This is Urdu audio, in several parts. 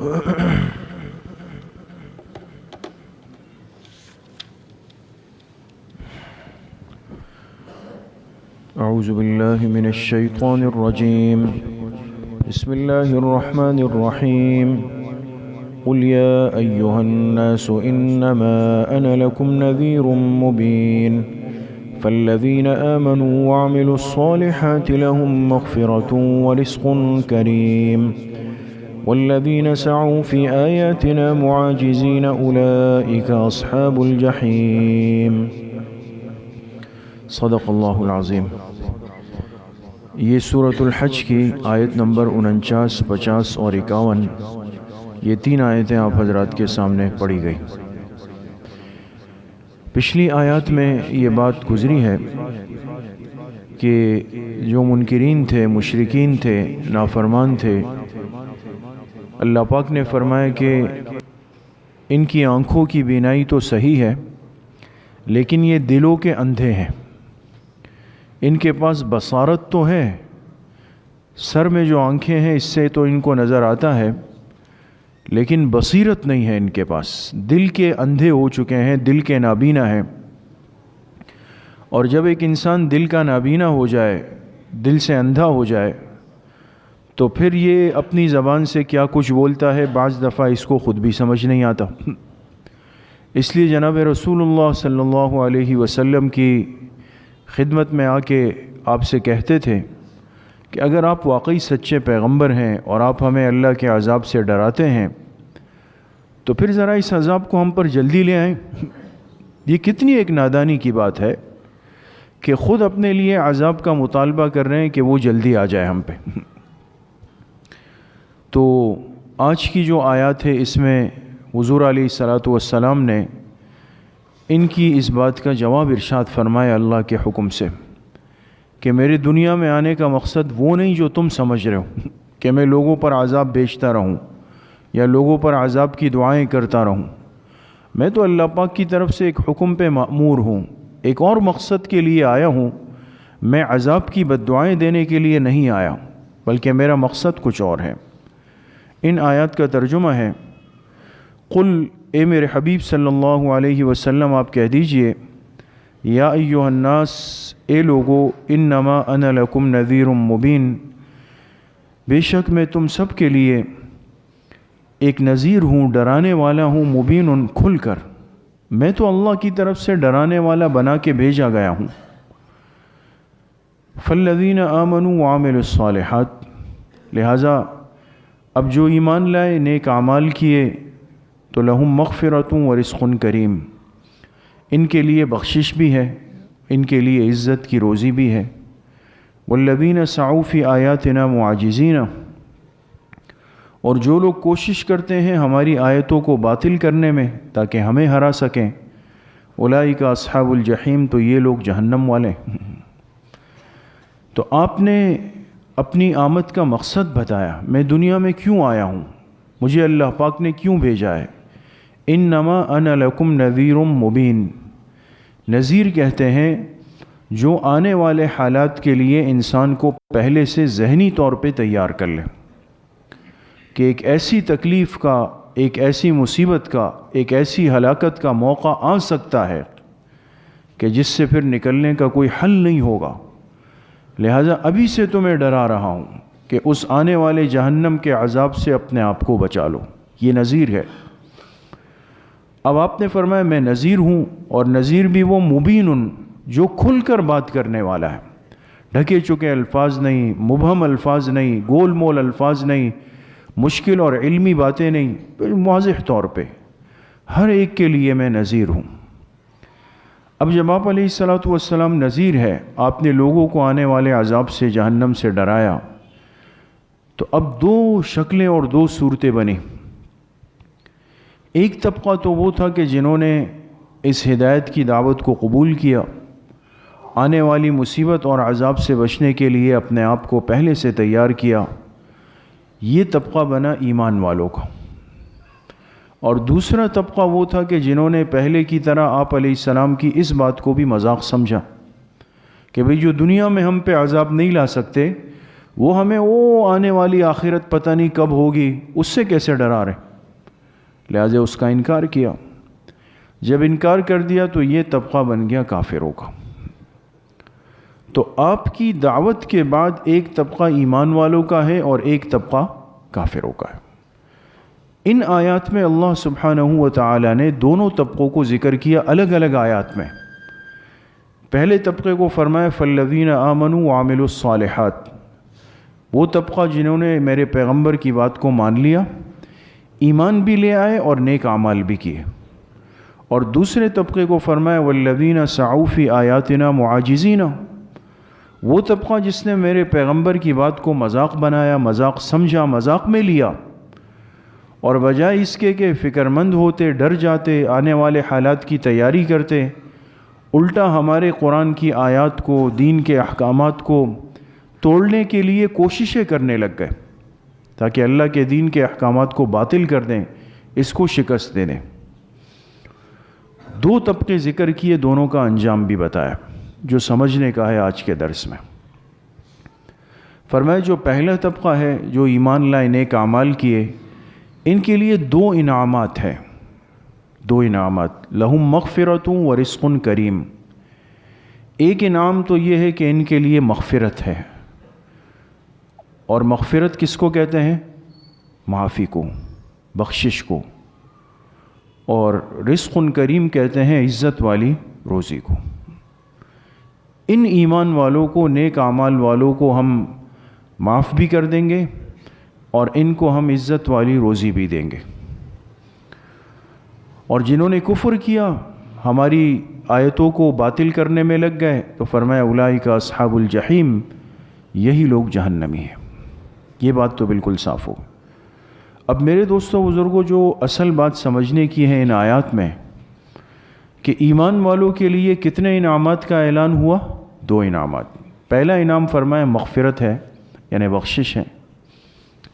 اعوذ باللہ من الشیطان الرجیم بسم اللہ الرحمن الرحیم قل یا ایہا الناس انما انا لکم نذیر مبین فالذین آمنوا وعملوا الصالحات لهم مغفرة ورزق کریم والذین سعوا فی آیاتنا معاجزین اولئک اصحاب الجحیم۔ صدق اللہ العظیم۔ یہ سورۃ الحج کی آیت نمبر 49، 50 اور 51، یہ 3 آیتیں آپ حضرات کے سامنے پڑھی گئی۔ پچھلی آیات میں یہ بات گزری ہے کہ جو منکرین تھے، مشرکین تھے، نافرمان تھے، اللہ پاک نے فرمایا کہ ان کی آنکھوں کی بینائی تو صحیح ہے لیکن یہ دلوں کے اندھے ہیں۔ ان کے پاس بصارت تو ہے، سر میں جو آنکھیں ہیں اس سے تو ان کو نظر آتا ہے، لیکن بصیرت نہیں ہے ان کے پاس، دل کے اندھے ہو چکے ہیں، دل کے نابینا ہیں۔ اور جب ایک انسان دل کا نابینا ہو جائے، دل سے اندھا ہو جائے، تو پھر یہ اپنی زبان سے کیا کچھ بولتا ہے بعض دفعہ اس کو خود بھی سمجھ نہیں آتا۔ اس لیے جناب رسول اللہ صلی اللہ علیہ وسلم کی خدمت میں آ کے آپ سے کہتے تھے کہ اگر آپ واقعی سچے پیغمبر ہیں اور آپ ہمیں اللہ کے عذاب سے ڈراتے ہیں تو پھر ذرا اس عذاب کو ہم پر جلدی لے آئیں۔ یہ کتنی ایک نادانی کی بات ہے کہ خود اپنے لیے عذاب کا مطالبہ کر رہے ہیں کہ وہ جلدی آ جائے ہم پہ۔ تو آج کی جو آیات ہے اس میں حضور علیہ الصلاۃ والسلام نے ان کی اس بات کا جواب ارشاد فرمایا اللہ کے حکم سے کہ میرے دنیا میں آنے کا مقصد وہ نہیں جو تم سمجھ رہے ہو کہ میں لوگوں پر عذاب بھیجتا رہوں یا لوگوں پر عذاب کی دعائیں کرتا رہوں۔ میں تو اللہ پاک کی طرف سے ایک حکم پہ مأمور ہوں، ایک اور مقصد کے لیے آیا ہوں۔ میں عذاب کی بد دعائیں دینے کے لیے نہیں آیا بلکہ میرا مقصد کچھ اور ہے۔ ان آیات کا ترجمہ ہے، قل، اے میرے حبیب صلی اللہ علیہ وسلم آپ کہہ دیجئے، یا ایھا الناس، اے لوگو، انما انا لکم نذیر مبین، بے شک میں تم سب کے لیے ایک نذیر ہوں، ڈرانے والا ہوں، مبین، کھل کر۔ میں تو اللہ کی طرف سے ڈرانے والا بنا کے بھیجا گیا ہوں۔ فالذین آمنوا وعملوا الصالحات، لہٰذا اب جو ایمان لائے، نیک اعمال کیے، تو لہم مغفرۃ ورزق کریم، ان کے لیے بخشش بھی ہے، ان کے لیے عزت کی روزی بھی ہے۔ والذین سعوا فی آیاتنا معاجزین، اور جو لوگ کوشش کرتے ہیں ہماری آیتوں کو باطل کرنے میں تاکہ ہمیں ہرا سکیں، اولئک اصحاب الجحیم، تو یہ لوگ جہنم والے۔ تو آپ نے اپنی آمد کا مقصد بتایا، میں دنیا میں کیوں آیا ہوں، مجھے اللہ پاک نے کیوں بھیجا ہے۔ انما انا لکم نذیر مبین، نذیر کہتے ہیں جو آنے والے حالات کے لیے انسان کو پہلے سے ذہنی طور پہ تیار کر لے کہ ایک ایسی تکلیف کا، ایک ایسی مصیبت کا، ایک ایسی ہلاکت کا موقع آ سکتا ہے کہ جس سے پھر نکلنے کا کوئی حل نہیں ہوگا، لہٰذا ابھی سے تمہیں ڈرا رہا ہوں کہ اس آنے والے جہنم کے عذاب سے اپنے آپ کو بچا لو۔ یہ نذیر ہے۔ اب آپ نے فرمایا میں نذیر ہوں، اور نذیر بھی وہ مبین، جو کھل کر بات کرنے والا ہے، ڈھکے چکے الفاظ نہیں، مبہم الفاظ نہیں، گول مول الفاظ نہیں، مشکل اور علمی باتیں نہیں، واضح طور پہ ہر ایک کے لیے میں نذیر ہوں۔ اب جب آپ علیہ الصلاۃ والسلام نذیر ہے، آپ نے لوگوں کو آنے والے عذاب سے، جہنم سے ڈرایا، تو اب 2 شکلیں اور 2 صورتیں بنی۔ ایک طبقہ تو وہ تھا کہ جنہوں نے اس ہدایت کی دعوت کو قبول کیا، آنے والی مصیبت اور عذاب سے بچنے کے لیے اپنے آپ کو پہلے سے تیار کیا، یہ طبقہ بنا ایمان والوں کا۔ اور دوسرا طبقہ وہ تھا کہ جنہوں نے پہلے کی طرح آپ علیہ السلام کی اس بات کو بھی مذاق سمجھا کہ بھئی جو دنیا میں ہم پہ عذاب نہیں لا سکتے وہ ہمیں وہ آنے والی آخرت پتہ نہیں کب ہوگی اس سے کیسے ڈرا رہے، لہٰذا اس کا انکار کیا۔ جب انکار کر دیا تو یہ طبقہ بن گیا کافروں کا۔ تو آپ کی دعوت کے بعد ایک طبقہ ایمان والوں کا ہے اور ایک طبقہ کافروں کا ہے۔ ان آیات میں اللہ سبحانہ و تعالی نے دونوں طبقوں کو ذکر کیا الگ الگ آیات میں۔ پہلے طبقے کو فرمایا فالذین آمنوا وعملوا الصالحات، وہ طبقہ جنہوں نے میرے پیغمبر کی بات کو مان لیا، ایمان بھی لے آئے اور نیک اعمال بھی کیے۔ اور دوسرے طبقے کو فرمایا والذین سعوا فی آیاتنا معاجزین، وہ طبقہ جس نے میرے پیغمبر کی بات کو مذاق بنایا، مذاق سمجھا، مذاق میں لیا، اور بجائے اس کے کہ فکر مند ہوتے، ڈر جاتے، آنے والے حالات کی تیاری کرتے، الٹا ہمارے قرآن کی آیات کو، دین کے احکامات کو توڑنے کے لیے کوششیں کرنے لگ گئے تاکہ اللہ کے دین کے احکامات کو باطل کر دیں، اس کو شکست دے دیں۔ دو طبقے ذکر کیے، دونوں کا انجام بھی بتایا جو سمجھنے کا ہے آج کے درس میں۔ فرمایا جو پہلا طبقہ ہے جو ایمان لائے، نیک اعمال کیے، ان کے لیے دو انعامات ہیں، دو انعامات، لہم مغفرۃ و رزق کریم۔ ایک انعام تو یہ ہے کہ ان کے لیے مغفرت ہے، اور مغفرت کس کو کہتے ہیں؟ معافی کو، بخشش کو، اور رزق کریم کہتے ہیں عزت والی روزی کو۔ ان ایمان والوں کو، نیک اعمال والوں کو ہم معاف بھی کر دیں گے اور ان کو ہم عزت والی روزی بھی دیں گے۔ اور جنہوں نے کفر کیا، ہماری آیتوں کو باطل کرنے میں لگ گئے، تو فرمایا اولئک اصحاب الجحیم، یہی لوگ جہنمی ہیں۔ یہ بات تو بالکل صاف ہو۔ اب میرے دوستوں بزرگوں، جو اصل بات سمجھنے کی ہے ان آیات میں کہ ایمان والوں کے لیے کتنے انعامات کا اعلان ہوا؟ دو انعامات۔ پہلا انعام فرمایا مغفرت ہے، یعنی بخشش ہے۔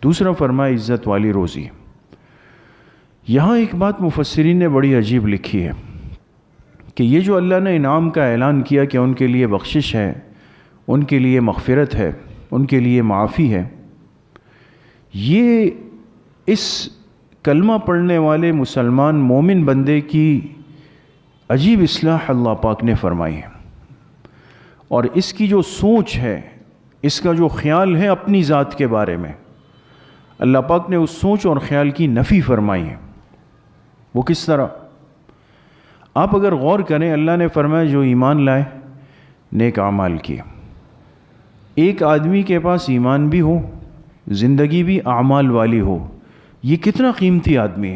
دوسرا فرمایا عزت والی روزی۔ یہاں ایک بات مفسرین نے بڑی عجیب لکھی ہے کہ یہ جو اللہ نے انعام کا اعلان کیا کہ ان کے لیے بخشش ہے، ان کے لیے مغفرت ہے، ان کے لیے معافی ہے، یہ اس کلمہ پڑھنے والے مسلمان مومن بندے کی عجیب اصلاح اللہ پاک نے فرمائی ہے، اور اس کی جو سوچ ہے، اس کا جو خیال ہے اپنی ذات کے بارے میں، اللہ پاک نے اس سوچ اور خیال کی نفی فرمائی ہے۔ وہ کس طرح؟ آپ اگر غور کریں، اللہ نے فرمایا جو ایمان لائے، نیک اعمال کیے۔ ایک آدمی کے پاس ایمان بھی ہو، زندگی بھی اعمال والی ہو، یہ کتنا قیمتی آدمی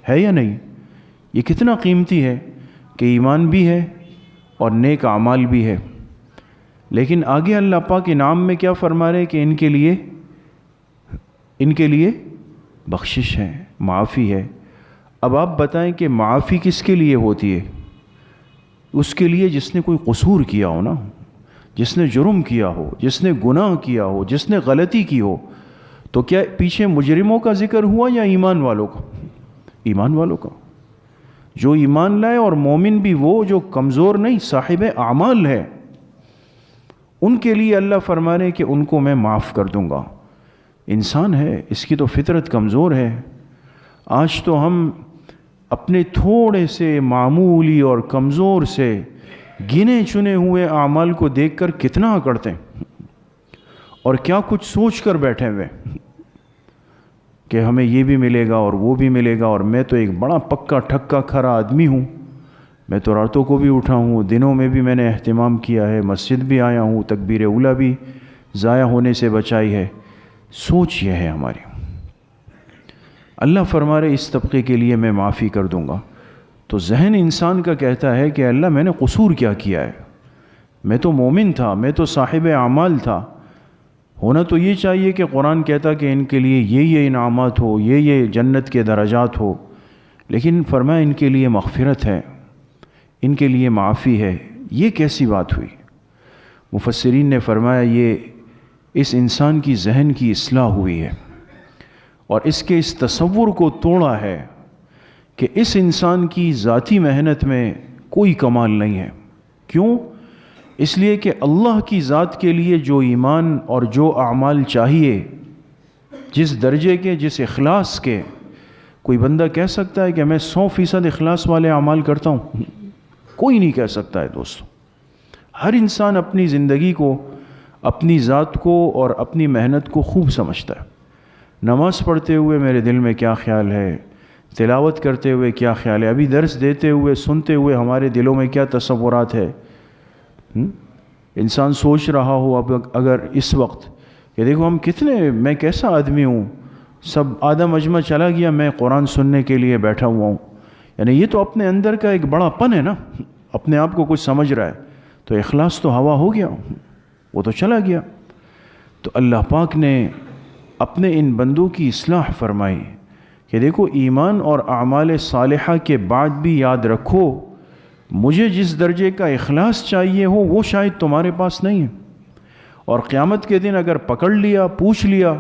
ہے یا نہیں؟ یہ کتنا قیمتی ہے کہ ایمان بھی ہے اور نیک اعمال بھی ہے۔ لیکن آگے اللہ پاک انعام میں کیا فرما رہے کہ ان کے لیے بخشش ہے، معافی ہے۔ اب آپ بتائیں کہ معافی کس کے لیے ہوتی ہے؟ اس کے لیے جس نے کوئی قصور کیا ہو نا، جس نے جرم کیا ہو، جس نے گناہ کیا ہو، جس نے غلطی کی ہو۔ تو کیا پیچھے مجرموں کا ذکر ہوا یا ایمان والوں کا؟ ایمان والوں کا۔ جو ایمان لائے، اور مومن بھی وہ جو کمزور نہیں، صاحب اعمال ہے، ان کے لیے اللہ فرما رہے کہ ان کو میں معاف کر دوں گا۔ انسان ہے، اس کی تو فطرت کمزور ہے۔ آج تو ہم اپنے تھوڑے سے معمولی اور کمزور سے گنے چنے ہوئے اعمال کو دیکھ کر کتنا اکڑتے ہیں، اور کیا کچھ سوچ کر بیٹھے ہوئے کہ ہمیں یہ بھی ملے گا اور وہ بھی ملے گا، اور میں تو ایک بڑا پکا ٹھکا کھرا آدمی ہوں، میں تو راتوں کو بھی اٹھا ہوں، دنوں میں بھی میں نے اہتمام کیا ہے، مسجد بھی آیا ہوں، تکبیر اولیٰ بھی ضائع ہونے سے بچائی ہے۔ سوچ یہ ہے ہماری۔ اللہ فرما رہے اس طبقے کے لیے میں معافی کر دوں گا۔ تو ذہن انسان کا کہتا ہے کہ اللہ میں نے قصور کیا کیا ہے؟ میں تو مومن تھا، میں تو صاحب اعمال تھا۔ ہونا تو یہ چاہیے کہ قرآن کہتا کہ ان کے لیے یہ انعامات ہو، یہ جنت کے درجات ہو، لیکن فرمایا ان کے لیے مغفرت ہے، ان کے لیے معافی ہے۔ یہ کیسی بات ہوئی؟ مفسرین نے فرمایا یہ اس انسان کی ذہن کی اصلاح ہوئی ہے، اور اس کے اس تصور کو توڑا ہے کہ اس انسان کی ذاتی محنت میں کوئی کمال نہیں ہے۔ کیوں؟ اس لیے کہ اللہ کی ذات کے لیے جو ایمان اور جو اعمال چاہیے، جس درجے کے، جس اخلاص کے، کوئی بندہ کہہ سکتا ہے کہ میں 100% اخلاص والے اعمال کرتا ہوں؟ کوئی نہیں کہہ سکتا ہے دوستو۔ ہر انسان اپنی زندگی کو، اپنی ذات کو اور اپنی محنت کو خوب سمجھتا ہے۔ نماز پڑھتے ہوئے میرے دل میں کیا خیال ہے، تلاوت کرتے ہوئے کیا خیال ہے، ابھی درس دیتے ہوئے، سنتے ہوئے ہمارے دلوں میں کیا تصورات ہے۔ انسان سوچ رہا ہو اب اگر اس وقت کہ دیکھو میں کیسا آدمی ہوں، سب آدم اجمع چلا گیا، میں قرآن سننے کے لیے بیٹھا ہوا ہوں، یعنی یہ تو اپنے اندر کا ایک بڑا پن ہے نا، اپنے آپ کو کچھ سمجھ رہا ہے، تو اخلاص تو ہوا ہو گیا، وہ تو چلا گیا۔ تو اللہ پاک نے اپنے ان بندوں کی اصلاح فرمائی کہ دیکھو ایمان اور اعمال صالحہ کے بعد بھی یاد رکھو، مجھے جس درجے کا اخلاص چاہیے ہو وہ شاید تمہارے پاس نہیں ہے، اور قیامت کے دن اگر پکڑ لیا، پوچھ لیا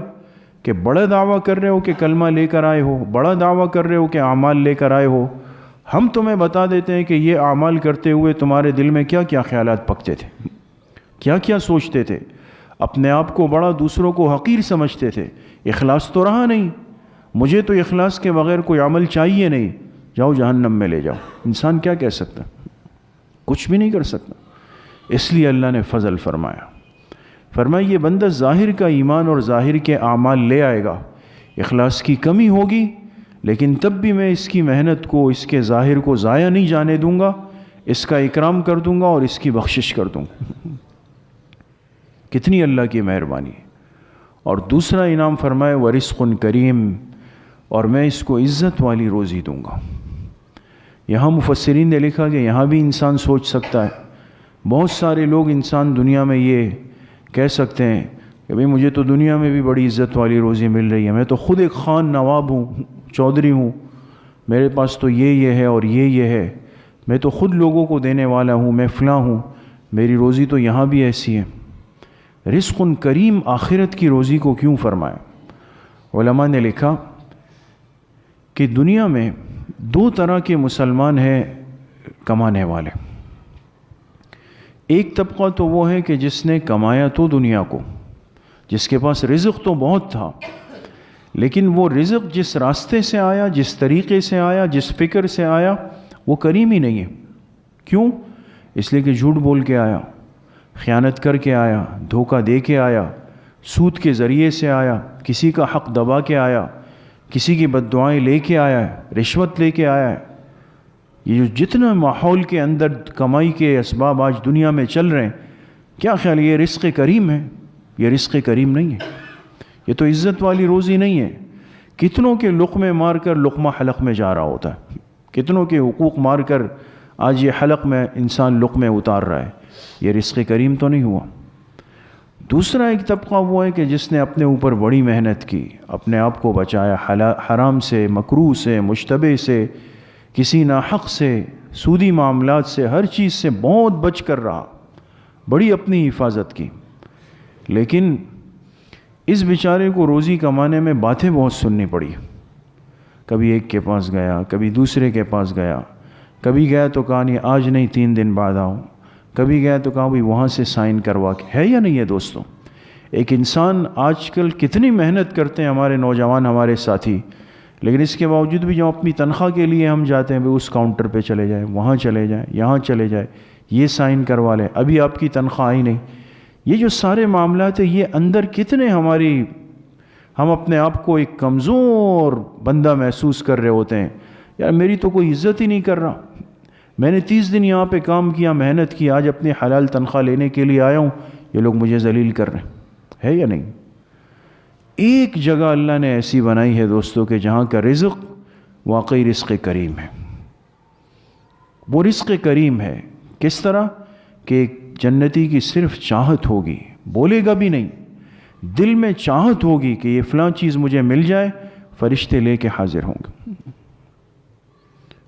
کہ بڑا دعویٰ کر رہے ہو کہ کلمہ لے کر آئے ہو، بڑا دعویٰ کر رہے ہو کہ اعمال لے کر آئے ہو، ہم تمہیں بتا دیتے ہیں کہ یہ اعمال کرتے ہوئے تمہارے دل میں کیا کیا خیالات پکتے تھے، کیا کیا سوچتے تھے، اپنے آپ کو بڑا، دوسروں کو حقیر سمجھتے تھے، اخلاص تو رہا نہیں، مجھے تو اخلاص کے بغیر کوئی عمل چاہیے نہیں، جاؤ جہنم میں لے جاؤ۔ انسان کیا کہہ سکتا؟ کچھ بھی نہیں کر سکتا۔ اس لیے اللہ نے فضل فرمایا یہ بندہ ظاہر کا ایمان اور ظاہر کے اعمال لے آئے گا، اخلاص کی کمی ہوگی لیکن تب بھی میں اس کی محنت کو، اس کے ظاہر کو ضائع نہیں جانے دوں گا، اس کا اکرام کر دوں گا اور اس کی بخشش کر دوں گا۔ کتنی اللہ کی مہربانی۔ اور دوسرا انعام فرمائے وَرِزْقٌ کریم، اور میں اس کو عزت والی روزی دوں گا۔ یہاں مفسرین نے لکھا کہ یہاں بھی انسان سوچ سکتا ہے، بہت سارے لوگ انسان دنیا میں یہ کہہ سکتے ہیں کہ بھئی مجھے تو دنیا میں بھی بڑی عزت والی روزی مل رہی ہے، میں تو خود ایک خان نواب ہوں، چودھری ہوں، میرے پاس تو یہ ہے اور یہ ہے، میں تو خود لوگوں کو دینے والا ہوں، میں فلاں ہوں، میری روزی تو یہاں بھی ایسی ہے۔ رزق کریم آخرت کی روزی کو کیوں فرمایا؟ علماء نے لکھا کہ دنیا میں دو طرح کے مسلمان ہیں کمانے والے۔ ایک طبقہ تو وہ ہے کہ جس نے کمایا تو دنیا کو، جس کے پاس رزق تو بہت تھا، لیکن وہ رزق جس راستے سے آیا، جس طریقے سے آیا، جس فکر سے آیا، وہ کریم ہی نہیں ہے۔ کیوں؟ اس لیے کہ جھوٹ بول کے آیا، خیانت کر کے آیا، دھوکہ دے کے آیا، سود کے ذریعے سے آیا، کسی کا حق دبا کے آیا، کسی کی بد دعائیں لے کے آیا ہے، رشوت لے کے آیا ہے۔ یہ جو جتنا ماحول کے اندر کمائی کے اسباب آج دنیا میں چل رہے ہیں، کیا خیال یہ رزق کریم ہے؟ یہ رزق کریم نہیں ہے، یہ تو عزت والی روزی نہیں ہے۔ کتنوں کے لقمے مار کر لقمہ حلق میں جا رہا ہوتا ہے، کتنوں کے حقوق مار کر آج یہ حلق میں انسان لقمے اتار رہا ہے، یہ رزق کریم تو نہیں ہوا۔ دوسرا ایک طبقہ وہ ہے کہ جس نے اپنے اوپر بڑی محنت کی، اپنے آپ کو بچایا حرام سے، مکروہ سے، مشتبہ سے، کسی ناحق سے، سودی معاملات سے، ہر چیز سے بہت بچ کر رہا، بڑی اپنی حفاظت کی۔ لیکن اس بیچارے کو روزی کمانے میں باتیں بہت سننی پڑی، کبھی ایک کے پاس گیا، کبھی دوسرے کے پاس گیا، کبھی گیا تو کہا نہیں آج نہیں 3 دن بعد آؤ، کبھی گیا تو کہا بھئی وہاں سے سائن کروا کے۔ ہے یا نہیں ہے دوستوں؟ ایک انسان آج کل کتنی محنت کرتے ہیں ہمارے نوجوان، ہمارے ساتھی، لیکن اس کے باوجود بھی جو اپنی تنخواہ کے لیے ہم جاتے ہیں، اس کاؤنٹر پہ چلے جائیں، وہاں چلے جائیں، یہاں چلے جائیں، یہ سائن کروا لیں، ابھی آپ کی تنخواہ آئی نہیں۔ یہ جو سارے معاملات ہیں، یہ اندر کتنے ہم اپنے آپ کو ایک کمزور بندہ محسوس کر رہے ہوتے ہیں، یار میری تو کوئی عزت ہی نہیں کر رہا، میں نے 30 دن یہاں پہ کام کیا، محنت کی، آج اپنی حلال تنخواہ لینے کے لیے آیا ہوں، یہ لوگ مجھے ذلیل کر رہے ہیں۔ ہے یا نہیں؟ ایک جگہ اللہ نے ایسی بنائی ہے دوستوں کہ جہاں کا رزق واقعی رزق کریم ہے۔ وہ رزق کریم ہے کس طرح کہ ایک جنتی کی صرف چاہت ہوگی، بولے گا بھی نہیں، دل میں چاہت ہوگی کہ یہ فلاں چیز مجھے مل جائے، فرشتے لے کے حاضر ہوں گے۔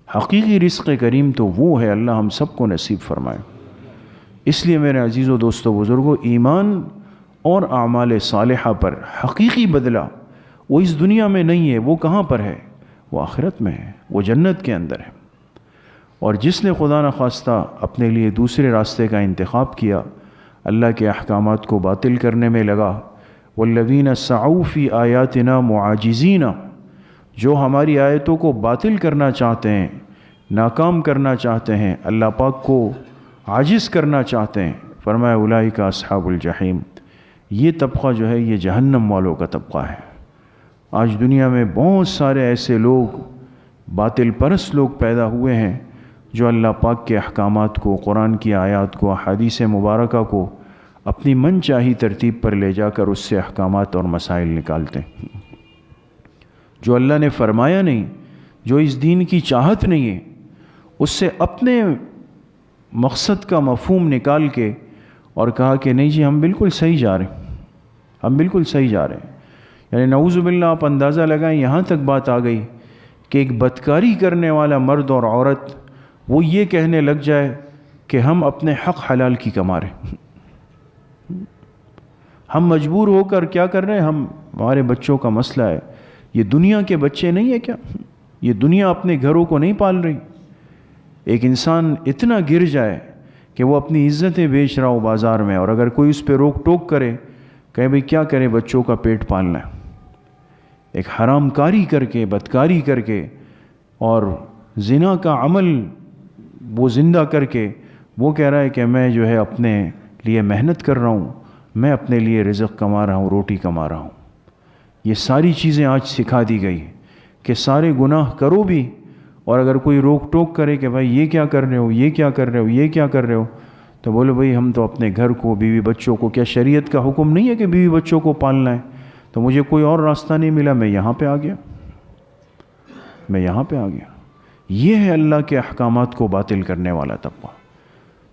حقیقی رزق کریم تو وہ ہے، اللہ ہم سب کو نصیب فرمائے۔ اس لیے میرے عزیزو دوستو بزرگو، ایمان اور اعمال صالحہ پر حقیقی بدلہ وہ اس دنیا میں نہیں ہے، وہ کہاں پر ہے؟ وہ آخرت میں ہے، وہ جنت کے اندر ہے۔ اور جس نے خدا نخواستہ اپنے لیے دوسرے راستے کا انتخاب کیا، اللہ کے احکامات کو باطل کرنے میں لگا، والذین سعوا فی آیاتنا معاجزین، جو ہماری آیتوں کو باطل کرنا چاہتے ہیں، ناکام کرنا چاہتے ہیں، اللہ پاک کو عاجز کرنا چاہتے ہیں، فرمایا اولئک اصحاب الجحیم، یہ طبقہ جو ہے یہ جہنم والوں کا طبقہ ہے۔ آج دنیا میں بہت سارے ایسے لوگ، باطل پرست لوگ پیدا ہوئے ہیں جو اللہ پاک کے احکامات کو، قرآن کی آیات کو، احادیث مبارکہ کو اپنی من چاہی ترتیب پر لے جا کر اس سے احکامات اور مسائل نکالتے ہیں۔ جو اللہ نے فرمایا نہیں، جو اس دین کی چاہت نہیں ہے، اس سے اپنے مقصد کا مفہوم نکال کے اور کہا کہ نہیں جی ہم بالکل صحیح جا رہے ہیں، ہم بالکل صحیح جا رہے ہیں۔ یعنی نعوذ باللہ آپ اندازہ لگائیں، یہاں تک بات آ گئی کہ ایک بدکاری کرنے والا مرد اور عورت وہ یہ کہنے لگ جائے کہ ہم اپنے حق حلال کی کما رہے ہیں، ہم مجبور ہو کر کیا کر رہے ہیں، ہمارے بچوں کا مسئلہ ہے، یہ دنیا کے بچے نہیں ہے کیا، یہ دنیا اپنے گھروں کو نہیں پال رہی۔ ایک انسان اتنا گر جائے کہ وہ اپنی عزتیں بیچ رہا ہو بازار میں، اور اگر کوئی اس پہ روک ٹوک کرے، کہے بھئی کیا کرے، بچوں کا پیٹ پالنا ہے، ایک حرام کاری کر کے، بدکاری کر کے اور زنا کا عمل وہ زندہ کر کے وہ کہہ رہا ہے کہ میں جو ہے اپنے لیے محنت کر رہا ہوں، میں اپنے لیے رزق کما رہا ہوں، روٹی کما رہا ہوں۔ یہ ساری چیزیں آج سکھا دی گئی کہ سارے گناہ کرو بھی، اور اگر کوئی روک ٹوک کرے کہ بھائی یہ کیا کر رہے ہو، یہ کیا کر رہے ہو، یہ کیا کر رہے ہو، تو بولے بھائی ہم تو اپنے گھر کو، بیوی بچوں کو، کیا شریعت کا حکم نہیں ہے کہ بیوی بچوں کو پالنا ہے؟ تو مجھے کوئی اور راستہ نہیں ملا، میں یہاں پہ آ گیا، میں یہاں پہ آ گیا۔ یہ ہے اللہ کے احکامات کو باطل کرنے والا طبقہ۔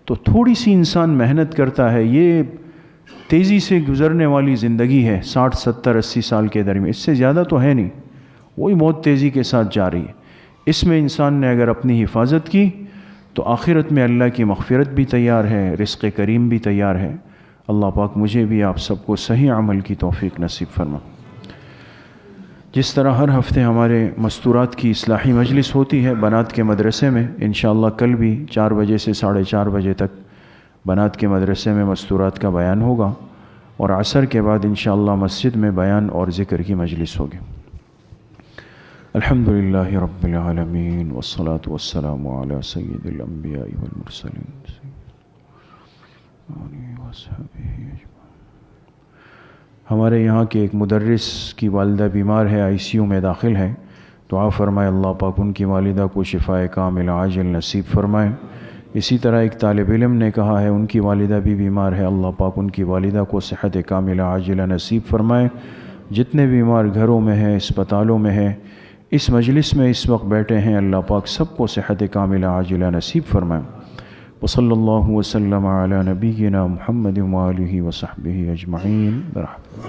تو تھوڑی سی انسان محنت کرتا ہے، یہ تیزی سے گزرنے والی زندگی ہے، 60 70 80 سال کے درمیان، اس سے زیادہ تو ہے نہیں، وہی بہت تیزی کے ساتھ جا رہی ہے۔ اس میں انسان نے اگر اپنی حفاظت کی تو آخرت میں اللہ کی مغفرت بھی تیار ہے، رزق کریم بھی تیار ہے۔ اللہ پاک مجھے بھی آپ سب کو صحیح عمل کی توفیق نصیب فرما۔ جس طرح ہر ہفتے ہمارے مستورات کی اصلاحی مجلس ہوتی ہے بنات کے مدرسے میں، انشاءاللہ کل بھی 4 بجے سے 4:30 بجے تک بنات کے مدرسے میں مستورات کا بیان ہوگا، اور عصر کے بعد انشاءاللہ مسجد میں بیان اور ذکر کی مجلس ہوگی۔ الحمدللہ رب العالمین والصلاة والسلام علی سید الانبیاء والمرسلین ہمارے یہاں کے ایک مدرس کی والدہ بیمار ہے، ICU میں داخل ہے، دعا فرمائے اللہ پاک ان کی والدہ کو شفائے کامل عاجل نصیب فرمائے۔ اسی طرح ایک طالب علم نے کہا ہے ان کی والدہ بھی بیمار ہے، اللہ پاک ان کی والدہ کو صحت کامل عاجلہ نصیب فرمائے۔ جتنے بیمار گھروں میں ہیں، اسپتالوں میں ہیں، اس مجلس میں اس وقت بیٹھے ہیں، اللہ پاک سب کو صحت کاملہ عاجلہ نصیب فرمائے۔ وصلی اللہ وسلم علی نبینا محمد وآلہ وصحبہ اجمعین برحمتہ۔